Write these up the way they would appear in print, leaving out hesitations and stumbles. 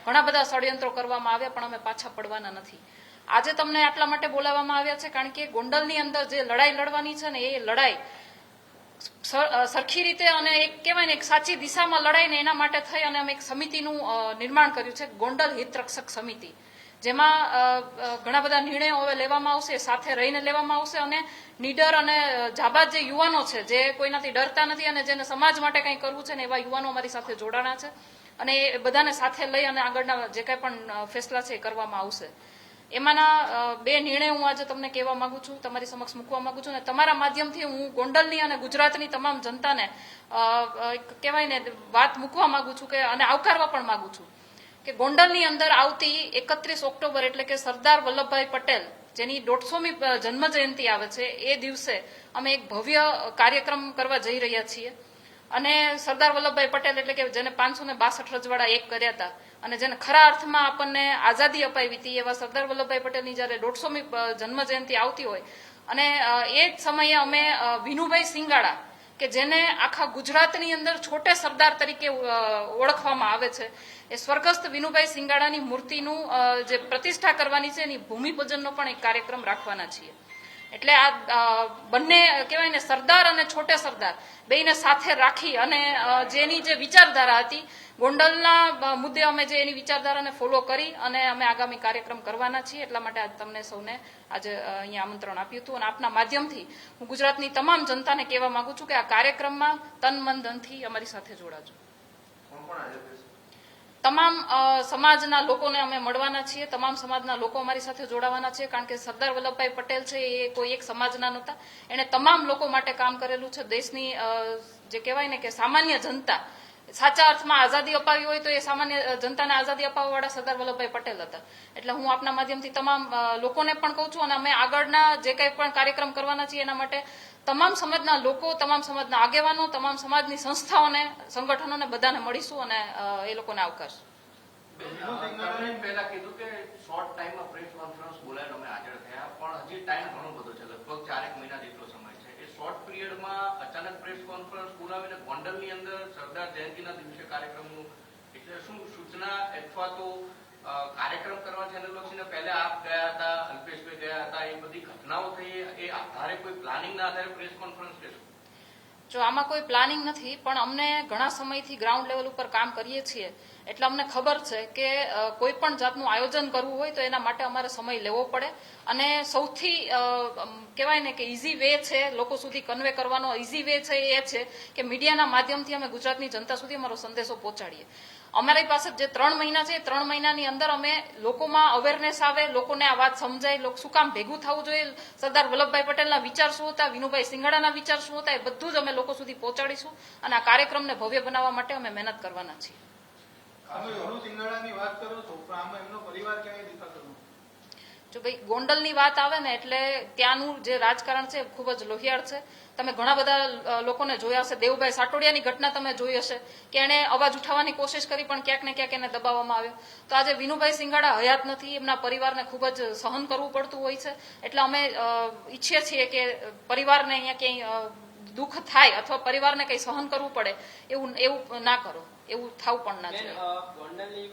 ઘણા બધા ષડયંત્રો કરવામાં આવ્યા, પણ અમે પાછા પડવાના નથી. આજે તમને આટલા માટે બોલાવવામાં આવ્યા છે કારણ કે ગોંડલની અંદર જે લડાઈ લડવાની છે ને, એ લડાઈ સરખી રીતે અને એક કહેવાય ને એક સાચી દિશામાં લડાય ને, એના માટે થઈ અને અમે એક સમિતિનું નિર્માણ કર્યું છે, ગોંડલ હિતરક્ષક સમિતિ, જેમાં ઘણા બધા નિર્ણયો હવે લેવામાં આવશે, સાથે રહીને લેવામાં આવશે, અને નીડર અને જાબાદ જે યુવાનો છે, જે કોઈનાથી ડરતા નથી અને જેને સમાજ માટે કંઈ કરવું છે ને, એવા યુવાનો અમારી સાથે જોડાણા છે, અને એ બધાને સાથે લઈ અને આગળના જે કંઈ પણ ફેસલા છે એ કરવામાં આવશે. એમાંના 2 નિર્ણય હું આજે તમને કહેવા માંગુ છું, તમારી સમક્ષ મૂકવા માંગુ છું, અને તમારા માધ્યમથી હું ગોંડલની અને ગુજરાતની તમામ જનતાને કહેવાય ને વાત મૂકવા માંગુ છું કે અને આવકારવા પણ માંગુ છું કે ગોંડલની અંદર આવતી 31 ઓક્ટોબર એટલે કે સરદાર વલ્લભભાઈ પટેલ જેની 150મી જન્મ જયંતિ આવે છે, એ દિવસે અમે એક ભવ્ય કાર્યક્રમ કરવા જઈ રહ્યા છીએ. અને સરદાર વલ્લભભાઈ પટેલ એટલે કે જેને 562 રજવાડા એક કર્યા હતા અને જેને ખરા અર્થમાં આપણને આઝાદી અપાવી હતી, એવા સરદાર વલ્લભભાઈ પટેલની જયારે 150મી જન્મ જયંતિ આવતી હોય અને એ જ સમયે અમે વિનુભાઈ સિંગાડા કે જેને આખા ગુજરાતની અંદર છોટે સરદાર તરીકે ઓળખવામાં આવે છે, એ સ્વર્ગસ્થ વિનુભાઈ સિંગાડાની મૂર્તિનું જે પ્રતિષ્ઠા કરવાની છે, એની ભૂમિપૂજનનો પણ એક કાર્યક્રમ રાખવાના છીએ. એટલે આ બંને કહેવાય ને સરદાર અને છોટે સરદાર બેયને સાથે રાખી અને જેની જે વિચારધારા હતી ગોંડલના મુદ્દે અમે જે એની વિચારધારાને ફોલો કરી અને અમે આગામી કાર્યક્રમ કરવાના છીએ. એટલા માટે આજ તમને સૌને આજે અહીંયા આમંત્રણ આપ્યું હતું અને આપના માધ્યમથી હું ગુજરાતની તમામ જનતાને કહેવા માંગુ છું કે આ કાર્યક્રમમાં તન મન ધનથી અમારી સાથે જોડાજો. તમામ સમાજના લોકોને અમે મળવાના છીએ, તમામ સમાજના લોકો અમારી સાથે જોડાવાના છે, કારણ કે સરદાર વલ્લભભાઈ પટેલ છે એ કોઈ એક સમાજના નહોતા, એણે તમામ લોકો માટે કામ કરેલું છે. દેશની જે કહેવાય ને કે સામાન્ય જનતા સાચા અર્થમાં આઝાદી અપાવી હોય તો એ સામાન્ય જનતાને આઝાદી અપાવવા વાળા સરદાર વલ્લભભાઈ પટેલ હતા. એટલે હું આપના માધ્યમથી તમામ લોકોને પણ કહું છું અને અમે આગળના જે કંઈ પણ કાર્યક્રમ કરવાના છીએ એના માટે તમામ સમાજના લોકો, તમામ સમાજના આગેવાનો, તમામ સમાજની સંસ્થાઓને, સંગઠનોને બધાને મળીશું અને એ લોકોને આવકારશું. પહેલા કીધું કે શોર્ટ ટાઈમમાં પ્રેસ કોન્ફરન્સ બોલાવીને અમે હાજર થયા, પણ હજી ટાઈમ ઘણો બધો છે, લગભગ 4 મહિના જેટલો સમય છે. એ શોર્ટ પીરિયડમાં અચાનક પ્રેસ કોન્ફરન્સ બોલાવીને ગોંડલની અંદર સરદાર જયંતિના દિવસે કાર્યક્રમનું એટલે શું સૂચના અથવા તો કાર્યક્રમ કરવા છે એને લક્ષીને પહેલા આપ ગયા હતા, અલ્પેશભાઈ ગયા હતા, એ બધી ઘટનાઓ થઈ, એ આધારે કોઈ પ્લાનિંગના આધારે પ્રેસ કોન્ફરન્સ લેશું? જો આમાં કોઈ પ્લાનિંગ નથી, પણ અમને ઘણા સમયથી ગ્રાઉન્ડ લેવલ ઉપર કામ કરીએ છીએ એટલે અમને ખબર છે કે કોઈ પણ જાતનું આયોજન કરવું હોય તો એના માટે અમારે સમય લેવો પડે. અને સૌથી કહેવાય ને કે ઇઝી વે છે લોકો સુધી કન્વે કરવાનો, ઇઝી વે છે એ છે કે મીડિયાના માધ્યમથી અમે ગુજરાતની જનતા સુધી અમારો સંદેશો પહોંચાડીએ. અમારી પાસે જે 3 મહિના છે, 3 મહિનાની અંદર અમે લોકોમાં અવેરનેસ આવે, લોકોને આ વાત સમજાય, શું કામ ભેગું થવું જોઈએ, સરદાર વલ્લભભાઈ પટેલના વિચાર શું હતા, વિનુભાઈ સિંગાડાના વિચાર શું હતા, એ બધું જ અમે લોકો સુધી પહોંચાડીશું અને આ કાર્યક્રમને ભવ્ય બનાવવા માટે અમે મહેનત કરવાના છીએ. જો ભાઈ ગોંડલની વાત આવે ને એટલે ત્યાંનું જે રાજકારણ છે ખૂબ જ લોહિયાળ છે. તમે ઘણા બધા લોકોને જોયા હશે, દેવુભાઈ સાટોડિયાની ઘટના તમે જોઈ હશે કે એણે અવાજ ઉઠાવવાની કોશિશ કરી પણ ક્યાંક ને ક્યાંક એને દબાવવામાં આવ્યો. તો આજે વિનુભાઈ સિંગાડા હયાત નથી, એમના પરિવારને ખૂબ જ સહન કરવું પડતું હોય છે. એટલે અમે ઈચ્છીએ છીએ કે પરિવારને અહીંયા ક્યાંય દુઃખ થાય અથવા પરિવારને કંઈ સહન કરવું પડે એવું ના કરો, એવું થવું પણ ના જોઈએ.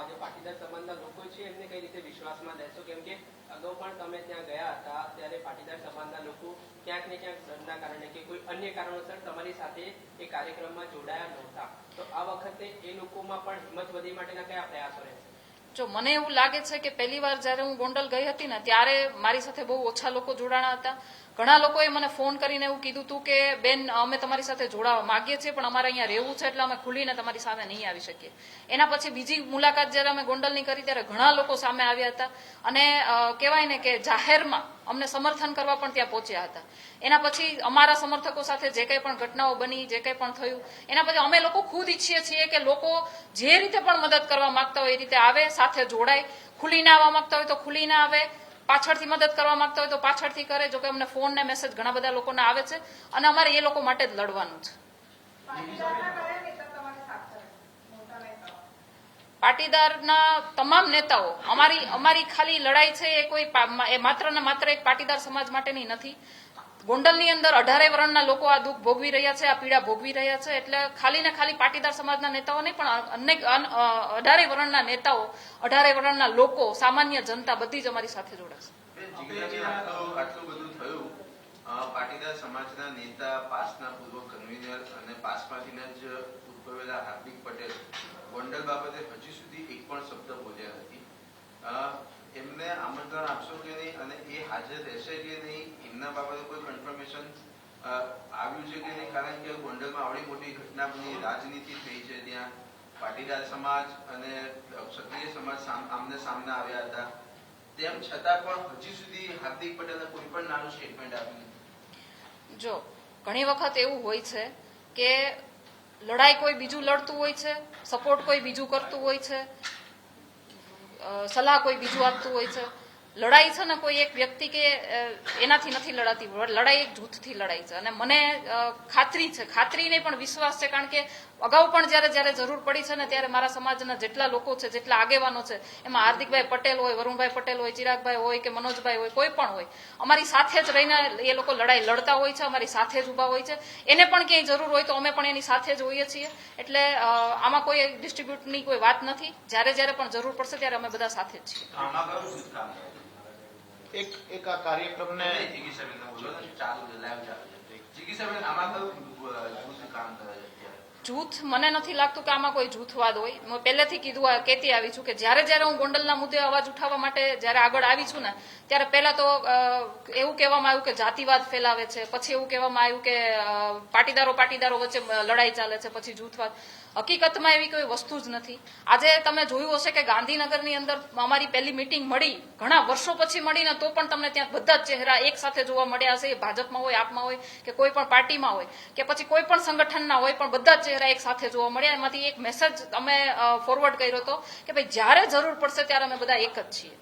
જે પાટીદાર સમાજના લોકો છે એમને કઈ રીતે વિશ્વાસમાં લેશો? કેમ કે અગાઉ પણ તમે ત્યાં ગયા હતા ત્યારે પાટીદાર સમાજના લોકો ક્યાંક ને ક્યાંક ડરના કારણે કે કોઈ અન્ય કારણોસર તમારી સાથે એ કાર્યક્રમમાં જોડાયા નહોતા, તો આ વખતે એ લોકોમાં પણ હિંમત વધી માટેના કયા પ્રયાસો રહેશે? જો મને એવું લાગે છે કે પહેલી વાર જયારે હું ગોંડલ ગઈ હતી ને ત્યારે મારી સાથે બહુ ઓછા લોકો જોડાણા હતા. ઘણા લોકોએ મને ફોન કરીને એવું કીધું હતું કે બેન અમે તમારી સાથે જોડાવા માંગીએ છીએ પણ અમારે અહીંયા રહેવું છે એટલે અમે ખુલીને તમારી સામે નહીં આવી શકીએ. એના પછી બીજી મુલાકાત જયારે અમે ગોંડલની કરી ત્યારે ઘણા લોકો સામે આવ્યા હતા અને કહેવાય ને કે જાહેરમાં અમને સમર્થન કરવા પણ ત્યાં પહોંચ્યા હતા. એના પછી અમારા સમર્થકો સાથે જે કંઈ પણ ઘટનાઓ બની, જે કંઈ પણ થયું, એના પછી અમે લોકો ખુદ ઈચ્છીએ છીએ કે લોકો જે રીતે પણ મદદ કરવા માંગતા હોય એ રીતે આવે, સાથે જોડાય. ખુલીને આવવા માંગતા હોય તો ખુલીને આવે, પાછળથી મદદ કરવા માંગતા હોય તો પાછળથી કરે. જો કે અમને ફોન ને મેસેજ ઘણા બધા લોકોને આવે છે અને અમારે એ લોકો માટે જ લડવાનું છે. પાટીદારના તમામ નેતાઓ, અમારી ખાલી લડાઈ છે એ કોઈ માત્ર ને માત્ર એક પાટીદાર સમાજ માટેની નથી. ગોંડલની અંદર 18 વર્ણના લોકો આ દુઃખ ભોગવી રહ્યા છે, આ પીડા ભોગવી રહ્યા છે. એટલે ખાલી ને ખાલી પાટીદાર સમાજના નેતાઓ નહીં, પણ અનેક 18 વર્ણના નેતાઓ, 18 વર્ણના લોકો, સામાન્ય જનતા બધી જ અમારી સાથે જોડાશે. આટલું બધું થયું, પાટીદાર સમાજના નેતા, પાસના પૂર્વ કન્વીનર અને પાસમાંથી જ ઉદ્ભવેલા હાર્દિક પટેલ ગોંડલ બાબતે હજી સુધી એક પણ શબ્દ બોલ્યા નથી. એમને આમંત્રણ આપશો કે નહીં અને એ હાજર રહેશે કે નહીં, એમના બાબતે કોઈ કન્ફર્મેશન આવ્યું છે કે નહીં? કારણ કે ગોંડલમાં આવડી મોટી ઘટના બની, રાજનીતિ થઈ છે, ત્યાં પાટીદાર સમાજ અને ક્ષત્રિય સમાજ આમને સામને આવ્યા હતા, તેમ છતાં પણ હજી સુધી હાર્દિક પટેલે કોઈ પણ નાનું સ્ટેટમેન્ટ આપ્યું નથી. જો ઘણી વખત એવું હોય છે કે લડાઈ કોઈ બીજું લડતું હોય છે, સપોર્ટ કોઈ બીજું કરતું હોય છે, સલાહ કોઈ બીજું આપતું હોય છે. લડાઈ છે ને કોઈ એક વ્યક્તિ કે એનાથી નથી લડાતી, લડાઈ એક જૂથથી લડાઈ છે. અને મને ખાતરી છે, ખાતરી નહીં પણ વિશ્વાસ છે, કારણ કે અગાઉ પણ જ્યારે જરૂર પડી છે ને ત્યારે મારા સમાજના જેટલા લોકો છે, જેટલા આગેવાનો છે, એમાં હાર્દિકભાઈ પટેલ હોય, વરુણભાઈ પટેલ હોય, ચિરાગભાઈ હોય કે મનોજભાઈ હોય, કોઈ પણ હોય, અમારી સાથે જ રહીને એ લોકો લડાઈ લડતા હોય છે, અમારી સાથે જ ઊભા હોય છે. એને પણ ક્યાંય જરૂર હોય તો અમે પણ એની સાથે જ હોઈએ છીએ. એટલે આમાં કોઈ ડિસ્ટ્રીબ્યુટની કોઈ વાત નથી. જ્યારે પણ જરૂર પડશે ત્યારે અમે બધા સાથે જ છીએ. એક આ કાર્યક્રમને જિગીસાબેન બોલો ને, ચાલુ છે, લાઈવ ચાલુ છે. જિગીસાબેન, આમાં કયું કામ કરે છે? જૂથ મને નથી લાગતું કે આમાં કોઈ જૂથવાદ હોય. હું પહેલેથી કહેતી આવી છું કે જ્યારે હું ગોંડલના મુદ્દે અવાજ ઉઠાવવા માટે જ્યારે આગળ આવી છું ને, ત્યારે પહેલા તો એવું કહેવામાં આવ્યું કે જાતિવાદ ફેલાવે છે, પછી એવું કહેવામાં આવ્યું કે પાટીદારો વચ્ચે લડાઈ ચાલે છે, પછી જૂથવાદ. હકીકતમાં એવી કોઈ વસ્તુ જ નથી. આજે તમે જોયું હશે કે ગાંધીનગરની અંદર અમારી પહેલી મીટિંગ મળી, ઘણા વર્ષો પછી મળીને તો પણ તમને ત્યાં બધા જ ચહેરા એક સાથે જોવા મળ્યા હશે. એ ભાજપમાં હોય, આપમાં હોય કે કોઈ પણ પાર્ટીમાં હોય કે પછી કોઈ પણ સંગઠનના હોય, પણ બધા જ ચહેરા એક સાથે જોવા મળ્યા. એમાંથી એક મેસેજ અમે ફોરવર્ડ કર્યો હતો કે ભાઈ જ્યારે જરૂર પડશે ત્યારે અમે બધા એક જ છીએ.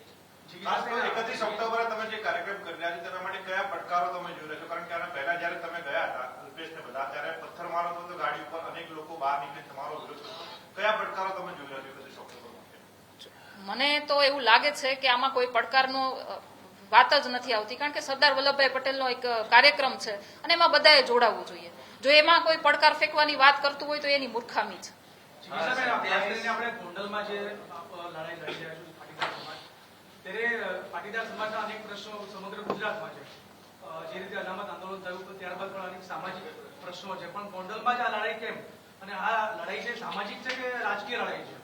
31 ઓક્ટોબરે તમે જે કાર્યક્રમ કરી રહ્યા છો તેના માટે કયા પડકારો તમે જોઈ રહ્યા છો? કારણ કે આના પહેલા જયારે તમે ગયા હતા અલ્પેશને બધા, ત્યારે પથ્થરમારો હતો, ગાડી ઉપર અનેક લોકો બહાર નીકળી તમારો વિરોધ કર્યો. કયા પડકારો તમે જોઈ રહ્યા છો 31 ઓક્ટોબર માટે? મને તો એવું લાગે છે કે આમાં કોઈ પડકારનો વાત જ નથી આવતી, કારણ કે સરદાર વલ્લભભાઈ પટેલનો એક કાર્યક્રમ છે અને એમાં બધાએ જોડાવવું જોઈએ. જો એમાં કોઈ પડકાર ફેંકવાની વાત કરતું હોય તો એની મૂર્ખામી છે. આપણે ગોંડલમાં જે લડાઈ લડી રહ્યા છો પાટીદાર સમાજ, ત્યારે પાટીદાર સમાજના અનેક પ્રશ્નો સમગ્ર ગુજરાતમાં છે. જે રીતે અનામત આંદોલન થયું ત્યારબાદ પણ અનેક સામાજિક પ્રશ્નો છે, પણ ગોંડલમાં જ આ લડાઈ કેમ? અને આ લડાઈ છે સામાજિક છે કે રાજકીય લડાઈ છે?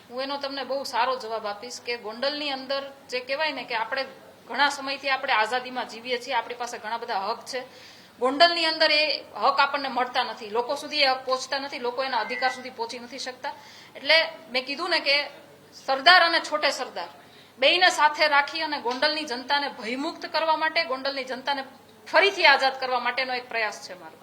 હું એનો તમને બહુ સારો જવાબ આપીશ કે ગોંડલની અંદર જે કહેવાય ને કે આપણે ઘણા સમયથી આપણે આઝાદીમાં જીવીએ છીએ, આપણી પાસે ઘણા બધા હક છે. ગોંડલની અંદર એ હક આપણને મળતા નથી, લોકો સુધી એ હક પહોંચતા નથી, લોકો એના અધિકાર સુધી પહોંચી નથી શકતા. એટલે મેં કીધું ને કે સરદાર અને છોટે સરદાર બેયને સાથે રાખી અને ગોંડલની જનતાને ભયમુક્ત કરવા માટે, ગોંડલની જનતાને ફરીથી આઝાદ કરવા માટેનો એક પ્રયાસ છે મારો.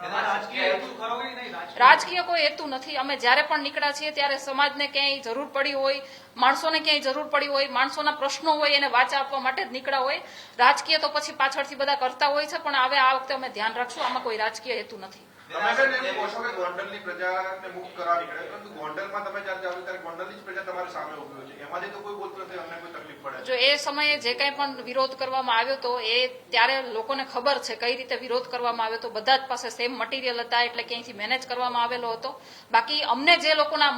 રાજકીય કોઈ હેતુ નથી. અમે જ્યારે પણ નીકળ્યા છીએ ત્યારે સમાજને ક્યાંય જરૂર પડી હોય, માણસોને ક્યાંય જરૂર પડી હોય, માણસોના પ્રશ્નો હોય એને વાચા આપવા માટે જ નીકળ્યા હોય. રાજકીય તો પછી પાછળથી બધા કરતા હોય છે, પણ હવે આ વખતે અમે ધ્યાન રાખશું, આમાં કોઈ રાજકીય હેતુ નથી. તમે કહો છો કે ગોંડલની પ્રજાને મુક્ત કરવા નીકળે, પરંતુ ગોંડલમાં તમે જ્યારે જાવ ત્યારે ગોંડલની જ પ્રજા તમારી સામે ઉભી છે, એમાંથી તો કોઈ બોલતું નથી અમને કોઈ તકલીફ પડે? જો એ સમયે જે કંઈ પણ વિરોધ કરવામાં આવ્યો તો એ ત્યારે લોકોને ખબર છે કઈ રીતે વિરોધ કરવામાં આવ્યો તો. બધા જ પાસે સેમ મટીરિયલ હતા, એટલે ક્યાંયથી મેનેજ કરવામાં આવેલો હતો. બાકી અમને જે લોકોના,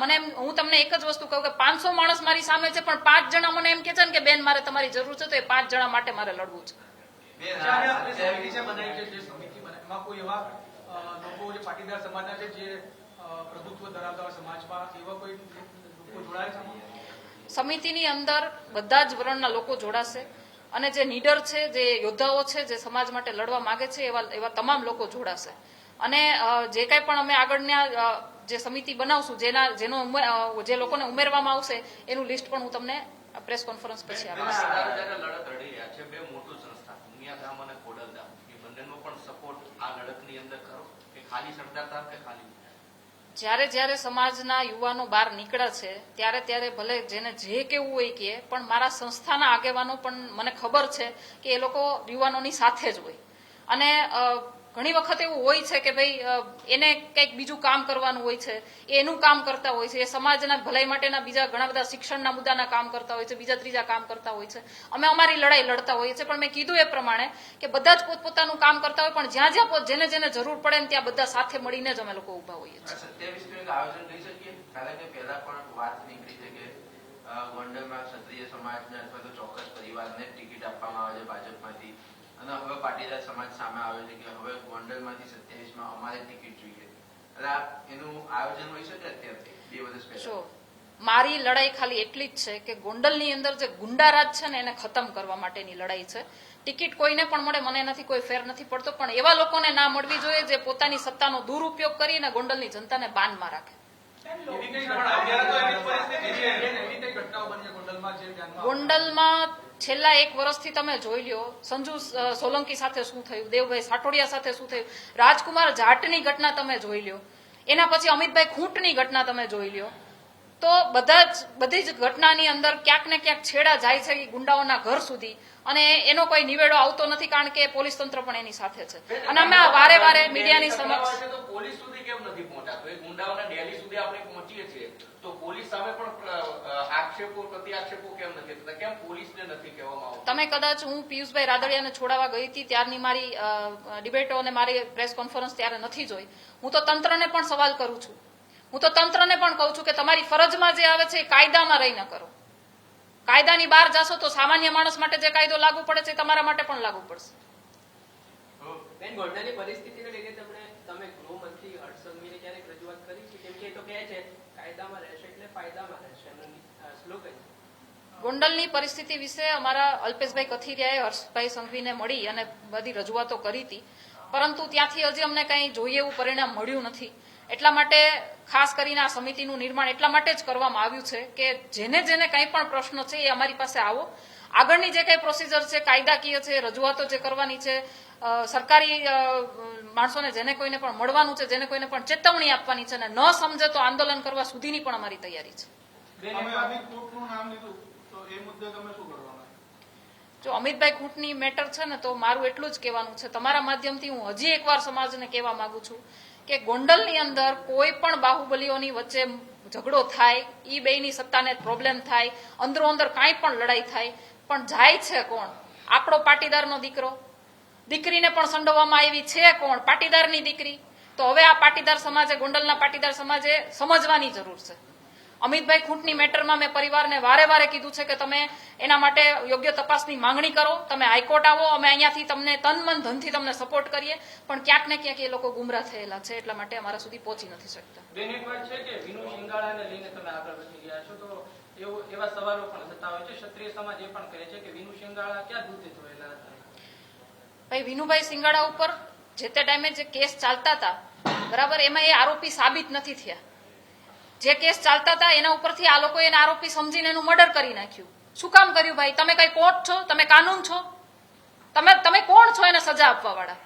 હું તમને એક જ વસ્તુ કહું કે 500 માણસ મારી સામે છે, પણ 5 જણા મને એમ કે છે ને કે બેન મારે તમારી જરૂર છે, તો એ 5 જણા માટે મારે લડવું છે. લોકો જે પાટીદાર સમાજના છે, જે પ્રભુત્વ ધરાવતા હોય સમાજમાં, એવા કોઈ લોકો જોડાય છે? સમિતિની અંદર બધા જ વર્ણના લોકો જોડાશે અને જે નીડર છે, જે યોદ્ધાઓ છે, જે સમાજ માટે લડવા માંગે છે, એવા તમામ લોકો જોડાશે. અને જે કાંઈ પણ અમે આગળના જે સમિતિ બનાવશું, જે લોકોને ઉમેરવામાં આવશે એનું લિસ્ટ પણ હું તમને પ્રેસ કોન્ફરન્સ પછી આપીશ. લડત રડી રહ્યા છે બે મોટું સંસ્થા, ઉમિયાધામ અને ખોડલધામ, એ બંનેનો પણ સપોર્ટ આ લડતની અંદર કરો કે ખાલી સરદાર ધામ કે ખાલી? જ્યારે સમાજના યુવાનો બહાર નીકળ્યા છે ત્યારે ભલે જેને જે કેવું હોય કે, પણ મારા સંસ્થાના આગેવાનો પણ મને ખબર છે કે એ લોકો યુવાનોની સાથે જ હોય. અને ઘણી વખત એવું હોય છે કે ભાઈ એને કંઈક બીજું કામ કરવાનું હોય છે, એનું કામ કરતા હોય છે, એ સમાજના ભલાઈ માટેના બીજા ઘણા બધા શિક્ષણના મુદ્દાના કામ કરતા હોય છે, બીજા ત્રીજા કામ કરતા હોય છે. અમે અમારી લડાઈ લડતા હોઈએ છીએ, પણ મેં કીધું એ પ્રમાણે કે બધા જ પોતપોતાનું કામ કરતા હોય, પણ જ્યાં જ્યાં જેને જેને જરૂર પડે ને ત્યાં બધા સાથે મળીને જ અમે લોકો ઉભા હોઈએ છીએ. 27 નું આયોજન કરી શકીએ, કારણ કે પહેલા પણ વાત નીકળી છે કે ગોંડલમાં ક્ષત્રિય સમાજને અથવા તો ચોક્કસ પરિવારને ટિકિટ આપવામાં આવે છે ભાજપમાંથી, અને હવે પાટીદાર સમાજ સામે આવે છે કે હવે ગોંડલમાંથી 27 અમારે ટિકિટ જોઈએ. એટલે એનું આયોજન હોઈ શકે અત્યારથી 2 વર્ષ પહેલા? જો મારી લડાઈ ખાલી એટલી જ છે કે ગોંડલની અંદર જે ગુંડારાજ છે ને એને ખતમ કરવા માટેની લડાઈ છે. ટિકિટ કોઈને પણ મળે, મને નથી કોઈ ફેર નથી પડતો, પણ એવા લોકોને ના મળવી જોઈએ જે પોતાની સત્તાનો દુરુપયોગ કરીને ગોંડલની જનતાને બાનમાં રાખે. ગોંડલમાં છેલ્લા 1 વર્ષથી તમે જોઈ લ્યો, સંજુ સોલંકી સાથે શું થયું, દેવભાઈ સાટોડિયા સાથે શું થયું, રાજકુમાર જાટની ઘટના તમે જોઈ લ્યો, એના પછી અમિતભાઈ ખૂંટની ઘટના તમે જોઈ લ્યો, તો બધી જ ઘટનાની અંદર ક્યાંક ને ક્યાંક છેડા જાય છે ગુંડાઓના ઘર સુધી, અને એનો કોઈ નિવેડો આવતો નથી, કારણ કે પોલીસ તંત્ર પણ એની સાથે છે. અને અમે વારે વારે મીડિયાની સમક્ષ પોલીસ સુધી કેમ નથી પહોંચાતો? એ ગુંડાઓના ડેલી સુધી આપણે પહોંચીએ છીએ તો પોલીસ સામે પણ આક્ષેપો પ્રતિ આક્ષેપો કેમ નથી થતા? કેમ પોલીસને નથી કહેવામાં આવતું? તમે કદાચ, હું પિયુષભાઈ રાદડિયાને છોડાવવા ગઈ હતી ત્યારની મારી ડિબેટો અને મારી પ્રેસ કોન્ફરન્સ ત્યારે નથી જોઈ. હું તો તંત્રને પણ સવાલ કરું છું, હું તો તંત્રને પણ કહું છું કે તમારી ફરજમાં જે આવે છે એ કાયદામાં રહીને કરો. કાયદાની બહાર જશો તો સામાન્ય માણસ માટે જે કાયદો લાગુ પડે છે તમારા માટે પણ લાગુ પડશે. બેન, ગોંડલની પરિસ્થિતિને લઈને તમે ગૃહમંત્રી હર્ષ સંઘવીને ક્યારેક રજૂઆત કરી છે? કેમ કે એ તો કહે છે કાયદામાં રહેશે એટલે ફાયદામાં રહેશે, સ્લોગન. ગોંડલની પરિસ્થિતિ વિશે અમારા અલ્પેશભાઈ કથિરિયાએ હર્ષભાઈ સંઘવીને મળી અને બધી રજૂઆતો કરી હતી, પરંતુ ત્યાંથી હજી અમને કંઈ જોઈએ એવું પરિણામ મળ્યું નથી. એટલા માટે ખાસ કરીને આ સમિતિનું નિર્માણ એટલા માટે જ કરવામાં આવ્યું છે કે જેને જેને કંઈ પણ પ્રશ્ન છે એ અમારી પાસે આવો, આગળની જે કંઈ પ્રોસિજર છે, કાયદાકીય છે, રજૂઆતો જે કરવાની છે, સરકારી માણસોને જેને કોઈને પણ મળવાનું છે, જેને કોઈને પણ ચેતવણી આપવાની છે, અને ન સમજે તો આંદોલન કરવા સુધીની પણ અમારી તૈયારી છે. જો અમિતભાઈ ખૂંટની મેટર છે ને, તો મારું એટલું જ કહેવાનું છે, તમારા માધ્યમથી હું હજી એકવાર સમાજને કહેવા માંગુ છું કે ગોંડલની અંદર કોઈ પણ બાહુબલીઓની વચ્ચે ઝઘડો થાય, ઈ બેયની સત્તાને પ્રોબ્લેમ થાય, અંદરો અંદર કાંઈ પણ લડાઈ થાય, પણ જાય છે કોણ? આપણો પાટીદારનો દીકરો. દીકરીને પણ સંડોવામાં આવી છે કોણ? પાટીદારની દીકરી. તો હવે આ પાટીદાર સમાજે, ગોંડલના પાટીદાર સમાજે સમજવાની જરૂર છે. અમિતભાઈ ખૂંટની મેટરમાં મેં પરિવારને વારે વારે કીધું છે કે તમે એના માટે યોગ્ય તપાસની માંગણી કરો, તમે હાઈકોર્ટ આવો, અમે અહીંયાથી તમને તન મન ધનથી તમને સપોર્ટ કરીએ, પણ ક્યાંક ને ક્યાંક એ લોકો ગુમરાહ થયેલા છે, એટલા માટે અમારા સુધી પહોંચી નથી શકતા. બેન, એક વાત છે કે વિનુ શિંગાળાને લઈને તમે આગળ વધી ગયા છો, તો એવા સવાલો પણ થતા હોય છે. ક્ષત્રિય સમાજ એ પણ કહે છે કે વિનુ શિંગાળા ક્યાં દૂધે ધોયેલા હતા? ભાઈ, વિનુભાઈ શિંગાળા ઉપર જે તે ટાઈમે જે કેસ ચાલતા હતા, બરાબર, એમાં એ આરોપી સાબિત નથી થયા. જે કેસ ચાલતા હતા એના ઉપરથી આ લોકોએ એને આરોપી સમજીને એનું મર્ડર કરી નાખ્યું. શું કામ કર્યું ભાઈ? તમે કઈ કોર્ટ છો? તમે કાનૂન છો? તમે કોણ છો એને સજા આપવા વાળા?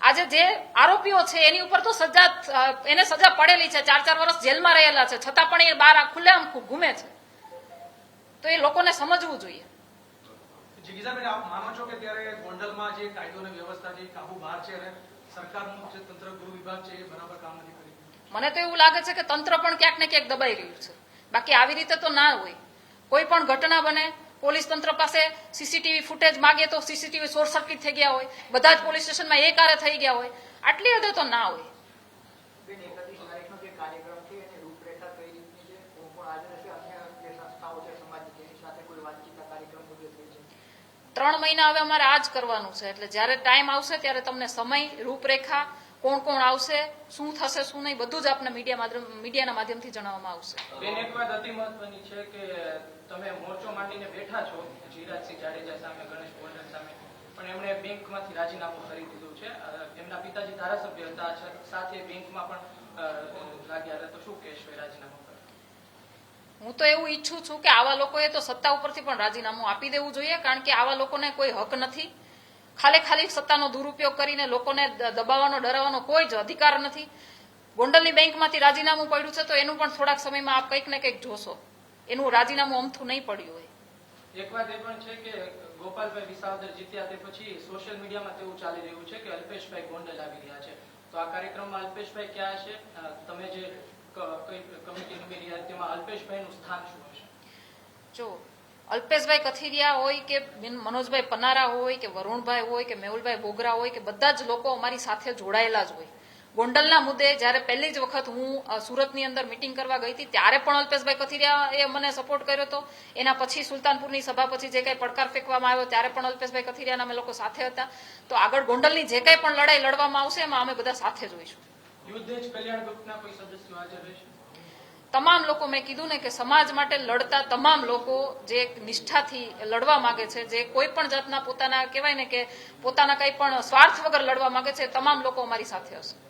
આજે જે આરોપીઓ છે એની ઉપર તો એને સજા પડેલી છે, 4-4 વર્ષ જેલમાં રહેલા છે, છતાં પણ એ બહાર ખુલ્લેઆમ ઘૂમે છે. તો એ લોકોને સમજવું જોઈએ. જિગીઝાબેન, આપ માનો છો કે ત્યારે ગોંડલમાં જે કાયદો અને વ્યવસ્થા જે કાબુ બહાર છે અને સરકારનું જે તંત્ર ગૃહ વિભાગ છે એ બરાબર કામ નથી કરી? મને તો એવું લાગે છે કે તંત્ર પણ ક્યાંક ને ક્યાંક દબાઈ રહ્યું છે. બાકી આવી રીતે તો ના હોય. કોઈ પણ ઘટના બને, પોલીસ તંત્ર પાસે સીસીટીવી ફૂટેજ માગે તો સીસીટીવી શોર્ટ સર્કિટ થઈ ગયા હોય, બધા જ પોલીસ સ્ટેશનમાં એકારે થઈ ગયા હોય, આટલી હદે તો ના હોય. 3 મહિના હવે અમારે આ જ કરવાનું છે, એટલે જયારે ટાઈમ આવશે ત્યારે તમને સમય, રૂપરેખા, કોણ કોણ આવશે, શું થશે શું નહીં, બધું જ આપને મીડિયાના માધ્યમથી જણાવવામાં આવશે. બેન, એક વાત અતિ મહત્વની છે કે તમે મોરચો માંડીને બેઠા છો જીરાજસિંહ જાડેજા સામે, ગણેશ ગોંડલ સામે, પણ એમણે બેંકમાંથી રાજીનામું કરી દીધું છે. એમના પિતાજી ધારાસભ્ય હતા, સાથે બેંકમાં પણ લાગ્યા હતા, તો શું કહેશો એ રાજીનામું પર? હું તો એવું ઈચ્છું છું કે આવા લોકોએ તો સત્તા ઉપરથી પણ રાજીનામું આપી દેવું જોઈએ, કારણ કે આવા લોકોને કોઈ હક નથી. ખાલી સત્તાનો દુરુપયોગ કરીને લોકોને દબાવવાનો, ડરાવવાનો કોઈ જ અધિકાર નથી. ગોંડલની બેંકમાંથી રાજીનામું પડ્યું છે તો એનું પણ થોડાક સમયમાં આપ કંઈક ને કંઈક જોશો. એનું રાજીનામું અમથું નહીં પડ્યું હોય. એક વાત એ પણ છે કે ગોપાલભાઈ વિસાવદર જીત્યા તે પછી સોશિયલ મીડિયામાં તેવું ચાલી રહ્યું છે કે અલ્પેશભાઈ ગોંડલ આવી રહ્યા છે. તો આ કાર્યક્રમમાં અલ્પેશભાઈ ક્યાં હશે? તમે જે કમિટી ઉમેરી હતી તેમાં અલ્પેશભાઈનું સ્થાન શું હશે? જો અલ્પેશભાઈ કથિરિયા હોય કે મનોજભાઈ પનારા હોય કે વરુણભાઈ હોય કે મેહુલભાઈ બોગરા હોય કે બધા જ લોકો અમારી સાથે જોડાયેલા જ હોય. ગોંડલના મુદ્દે જ્યારે પહેલી જ વખત હું સુરતની અંદર મિટિંગ કરવા ગઈ હતી ત્યારે પણ અલ્પેશભાઈ કથિરિયાએ મને સપોર્ટ કર્યો હતો. એના પછી સુલતાનપુરની સભા પછી જે કંઈ પડકાર ફેંકવામાં આવ્યો ત્યારે પણ અલ્પેશભાઈ કથિરિયાના અમે લોકો સાથે હતા. તો આગળ ગોંડલની જે કંઈ પણ લડાઈ લડવામાં આવશે એમાં અમે બધા સાથે જોઈશું. યુદ્ધ કલ્યાણ ગ્રુપના કોઈ સદસ્યો હાજર રહેશે? તમામ લોકો, મેં કીધું ને કે સમાજ માટે લડતા તમામ લોકો જે નિષ્ઠાથી લડવા માંગે છે, જે કોઈ પણ જાતના પોતાના કહેવાય ને કે પોતાના કંઈ પણ સ્વાર્થ વગર લડવા માંગે છે, તમામ લોકો અમારી સાથે હશે.